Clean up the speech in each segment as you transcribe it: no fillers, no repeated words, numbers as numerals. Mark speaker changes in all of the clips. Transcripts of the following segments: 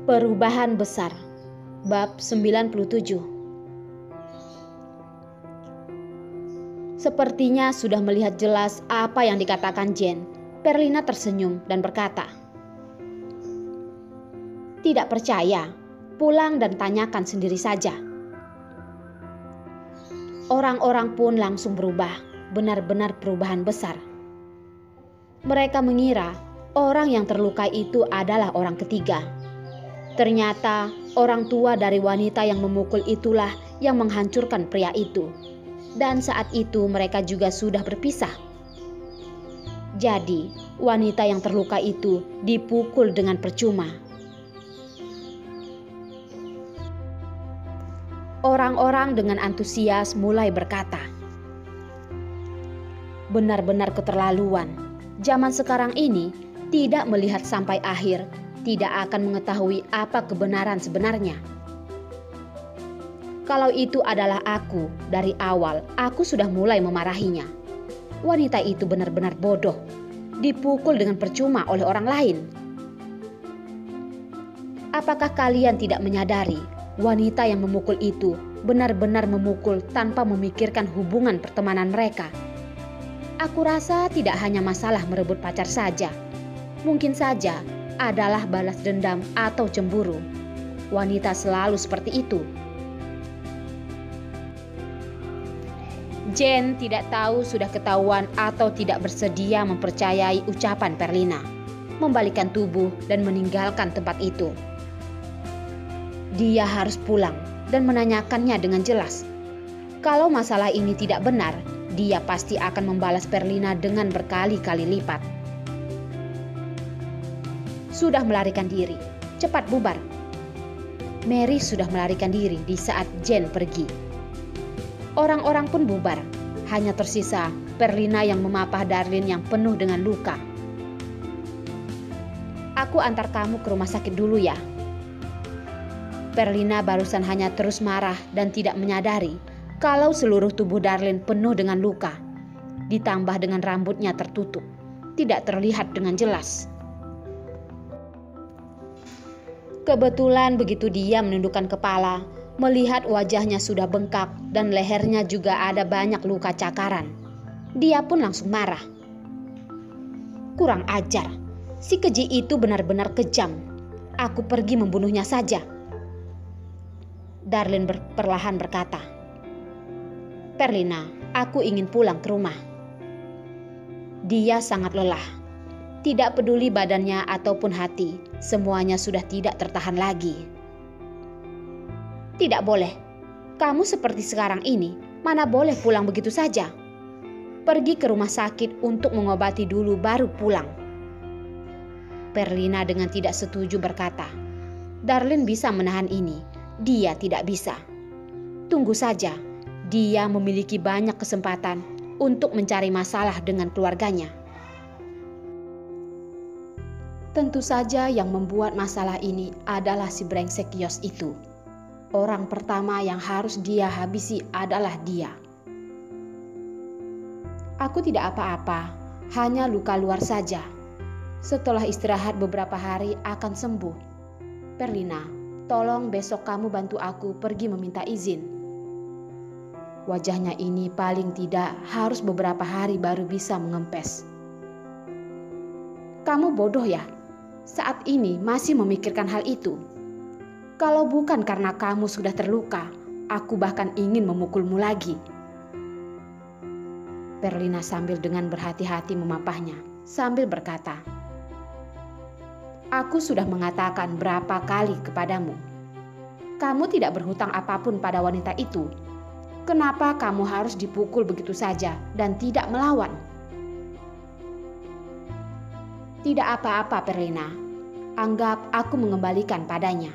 Speaker 1: Perubahan besar. Bab 97. Sepertinya sudah melihat jelas apa yang dikatakan Jane. Perlina tersenyum dan berkata, "Tidak percaya, pulang dan tanyakan sendiri saja." Orang-orang pun langsung berubah, benar-benar perubahan besar. Mereka mengira orang yang terluka itu adalah orang ketiga. Ternyata orang tua dari wanita yang memukul itulah yang menghancurkan pria itu. Dan saat itu mereka juga sudah berpisah. Jadi wanita yang terluka itu dipukul dengan percuma. Orang-orang dengan antusias mulai berkata, "Benar-benar keterlaluan. Zaman sekarang ini tidak melihat sampai akhir, tidak akan mengetahui apa kebenaran sebenarnya. Kalau itu adalah aku, dari awal aku sudah mulai memarahinya. Wanita itu benar-benar bodoh, dipukul dengan percuma oleh orang lain. Apakah kalian tidak menyadari wanita yang memukul itu benar-benar memukul tanpa memikirkan hubungan pertemanan mereka? Aku rasa tidak hanya masalah merebut pacar saja. Mungkin saja adalah balas dendam atau cemburu. Wanita selalu seperti itu." Jane tidak tahu sudah ketahuan atau tidak bersedia mempercayai ucapan Perlina, membalikkan tubuh dan meninggalkan tempat itu. Dia harus pulang dan menanyakannya dengan jelas. Kalau masalah ini tidak benar, dia pasti akan membalas Perlina dengan berkali-kali lipat. Sudah melarikan diri, cepat bubar. Mary sudah melarikan diri di saat Jane pergi. Orang-orang pun bubar, hanya tersisa Perlina yang memapah Darlene yang penuh dengan luka. "Aku antar kamu ke rumah sakit dulu ya." Perlina barusan hanya terus marah dan tidak menyadari kalau seluruh tubuh Darlene penuh dengan luka, ditambah dengan rambutnya tertutup, tidak terlihat dengan jelas. Kebetulan begitu dia menundukkan kepala, melihat wajahnya sudah bengkak dan lehernya juga ada banyak luka cakaran. Dia pun langsung marah. "Kurang ajar, si keji itu benar-benar kejam. Aku pergi membunuhnya saja." Darlene perlahan berkata, "Perlina, aku ingin pulang ke rumah." Dia sangat lelah. Tidak peduli badannya ataupun hati, semuanya sudah tidak tertahan lagi. "Tidak boleh. Kamu seperti sekarang ini, mana boleh pulang begitu saja. Pergi ke rumah sakit untuk mengobati dulu baru pulang." Perlina dengan tidak setuju berkata, "Darlene bisa menahan ini, dia tidak bisa. Tunggu saja, dia memiliki banyak kesempatan untuk mencari masalah dengan keluarganya." Tentu saja yang membuat masalah ini adalah si brengsek Yos itu. Orang pertama yang harus dia habisi adalah dia. "Aku tidak apa-apa, hanya luka luar saja. Setelah istirahat beberapa hari akan sembuh. Perlina, tolong besok kamu bantu aku pergi meminta izin. Wajahnya ini paling tidak harus beberapa hari baru bisa mengempes." "Kamu bodoh ya? Saat ini masih memikirkan hal itu. Kalau bukan karena kamu sudah terluka, aku bahkan ingin memukulmu lagi." Perlina sambil dengan berhati-hati memapahnya, sambil berkata, "Aku sudah mengatakan berapa kali kepadamu, kamu tidak berhutang apapun pada wanita itu. Kenapa kamu harus dipukul begitu saja dan tidak melawan?" "Tidak apa-apa Perlina, anggap aku mengembalikan padanya."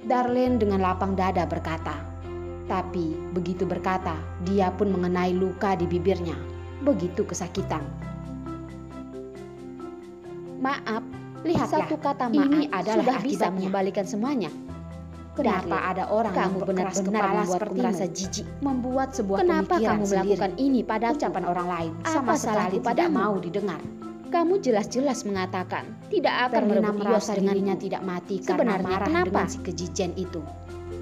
Speaker 1: Darlene dengan lapang dada berkata. Tapi begitu berkata, dia pun mengenai luka di bibirnya, begitu kesakitan. "Maaf, lihatlah, satu kata maaf ini adalah sudah bisa mengembalikan semuanya. Kenapa ada orang yang benar-benar membuatku merasa jijik, membuat sebuah pemikiran kamu melakukan ini pada ucapan orang lain sama sekali tidak mau didengar. Kamu jelas-jelas mengatakan tidak akan merebut merasa dirinya tidak mati karena marah dengan si keji Jen itu,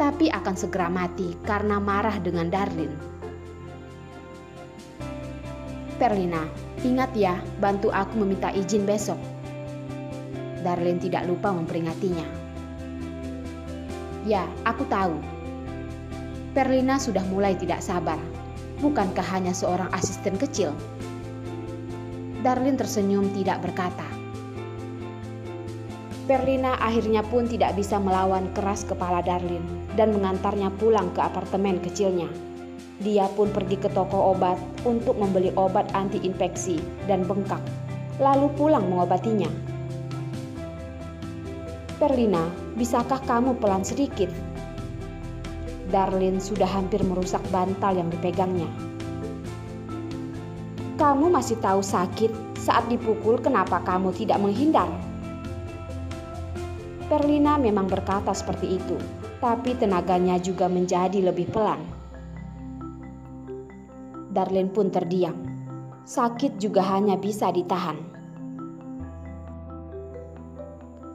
Speaker 1: tapi akan segera mati karena marah dengan Darlin. Perlina, ingat ya, bantu aku meminta izin besok. Darlin tidak lupa memperingatinya. Ya, aku tahu. Perlina sudah mulai tidak sabar. Bukankah hanya seorang asisten kecil? Darlin tersenyum tidak berkata. Perlina akhirnya pun tidak bisa melawan keras kepala Darlin dan mengantarnya pulang ke apartemen kecilnya. Dia pun pergi ke toko obat untuk membeli obat anti-infeksi dan bengkak, lalu pulang mengobatinya. Perlina, bisakah kamu pelan sedikit? Darlin sudah hampir merusak bantal yang dipegangnya. Kamu masih tahu sakit saat dipukul, kenapa kamu tidak menghindar? Perlina memang berkata seperti itu, tapi tenaganya juga menjadi lebih pelan. Darlin pun terdiam. Sakit juga hanya bisa ditahan.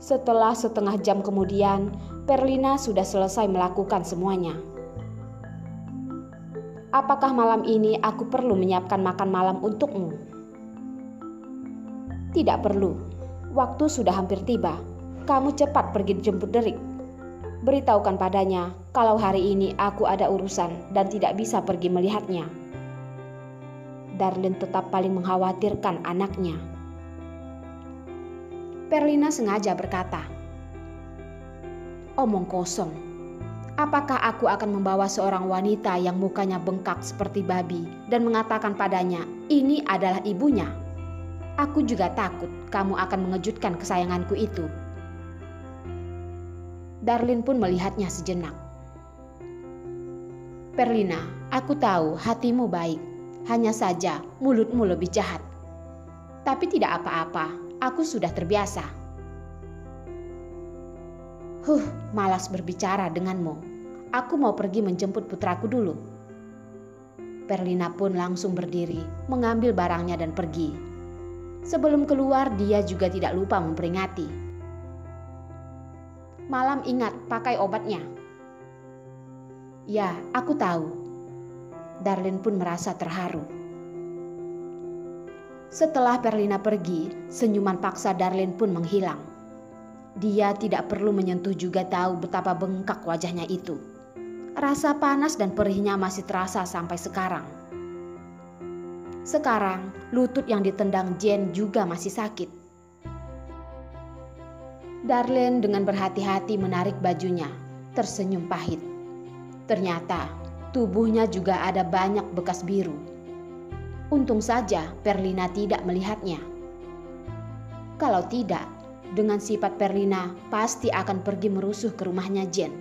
Speaker 1: Setelah setengah jam kemudian, Perlina sudah selesai melakukan semuanya. Apakah malam ini aku perlu menyiapkan makan malam untukmu? Tidak perlu. Waktu sudah hampir tiba. Kamu cepat pergi jemput Derek. Beritahukan padanya kalau hari ini aku ada urusan dan tidak bisa pergi melihatnya. Darlin tetap paling mengkhawatirkan anaknya. Perlina sengaja berkata, "Omong kosong. Apakah aku akan membawa seorang wanita yang mukanya bengkak seperti babi dan mengatakan padanya, ini adalah ibunya? Aku juga takut kamu akan mengejutkan kesayanganku itu." Darlin pun melihatnya sejenak. Perlina, aku tahu hatimu baik. Hanya saja mulutmu lebih jahat. Tapi tidak apa-apa, aku sudah terbiasa. Malas berbicara denganmu. Aku mau pergi menjemput putraku dulu. Perlina pun langsung berdiri, mengambil barangnya dan pergi. Sebelum keluar, dia juga tidak lupa memperingati. Malam ingat pakai obatnya. Ya, aku tahu. Darlin pun merasa terharu. Setelah Perlina pergi, senyuman paksa Darlin pun menghilang. Dia tidak perlu menyentuh juga tahu betapa bengkak wajahnya itu. Rasa panas dan perihnya masih terasa sampai sekarang. Sekarang, lutut yang ditendang Jen juga masih sakit. Darlin dengan berhati-hati menarik bajunya, tersenyum pahit. Ternyata, tubuhnya juga ada banyak bekas biru. Untung saja Perlina tidak melihatnya. Kalau tidak, dengan sifat Perlina pasti akan pergi merusuh ke rumahnya Jen.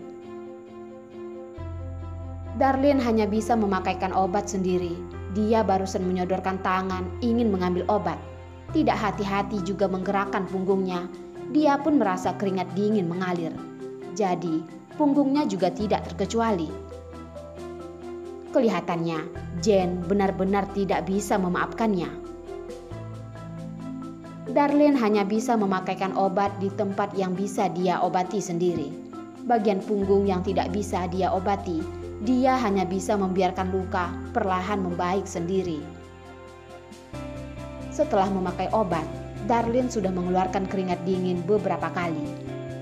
Speaker 1: Darlin hanya bisa memakaikan obat sendiri. Dia barusan menyodorkan tangan ingin mengambil obat. Tidak hati-hati juga menggerakkan punggungnya. Dia pun merasa keringat dingin mengalir. Jadi punggungnya juga tidak terkecuali. Kelihatannya Jen benar-benar tidak bisa memaafkannya. Darlin hanya bisa memakaikan obat di tempat yang bisa dia obati sendiri. Bagian punggung yang tidak bisa dia obati, dia hanya bisa membiarkan luka perlahan membaik sendiri. Setelah memakai obat, Darlin sudah mengeluarkan keringat dingin beberapa kali.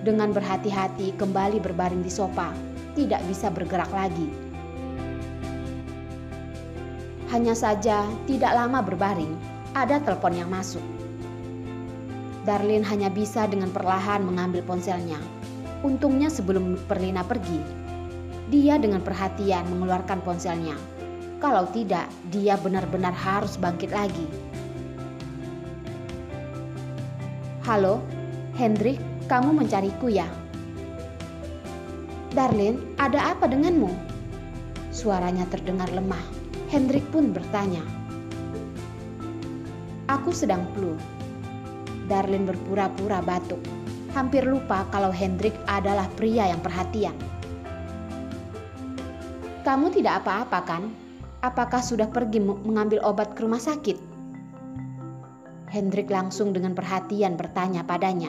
Speaker 1: Dengan berhati-hati kembali berbaring di sofa, tidak bisa bergerak lagi. Hanya saja tidak lama berbaring, ada telepon yang masuk. Darlin hanya bisa dengan perlahan mengambil ponselnya. Untungnya sebelum Perlina pergi, dia dengan perhatian mengeluarkan ponselnya. Kalau tidak, dia benar-benar harus bangkit lagi. Halo, Hendrik, kamu mencariku ya? Darlin, ada apa denganmu? Suaranya terdengar lemah. Hendrik pun bertanya. Aku sedang flu. Darlin berpura-pura batuk. Hampir lupa kalau Hendrik adalah pria yang perhatian. Kamu tidak apa-apa kan? Apakah sudah pergi mengambil obat ke rumah sakit? Hendrik langsung dengan perhatian bertanya padanya.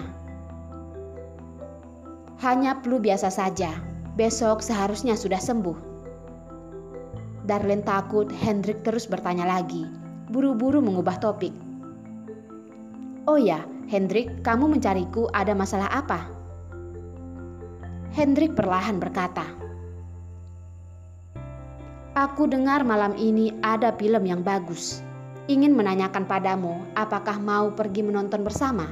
Speaker 1: Hanya flu biasa saja, besok seharusnya sudah sembuh. Darlene takut Hendrik terus bertanya lagi, buru-buru mengubah topik. Oh ya, Hendrik, kamu mencariku ada masalah apa? Hendrik perlahan berkata, aku dengar malam ini ada film yang bagus. Ingin menanyakan padamu, apakah mau pergi menonton bersama?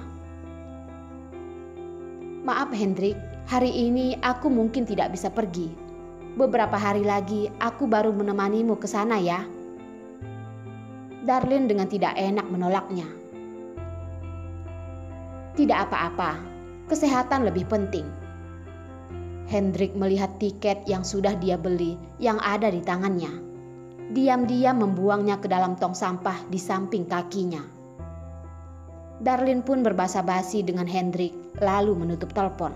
Speaker 1: Maaf Hendrik, hari ini aku mungkin tidak bisa pergi. Beberapa hari lagi aku baru menemanimu ke sana ya. Darlene dengan tidak enak menolaknya. Tidak apa-apa, kesehatan lebih penting. Hendrik melihat tiket yang sudah dia beli yang ada di tangannya. Diam-diam membuangnya ke dalam tong sampah di samping kakinya. Darlene pun berbasa-basi dengan Hendrik lalu menutup telepon.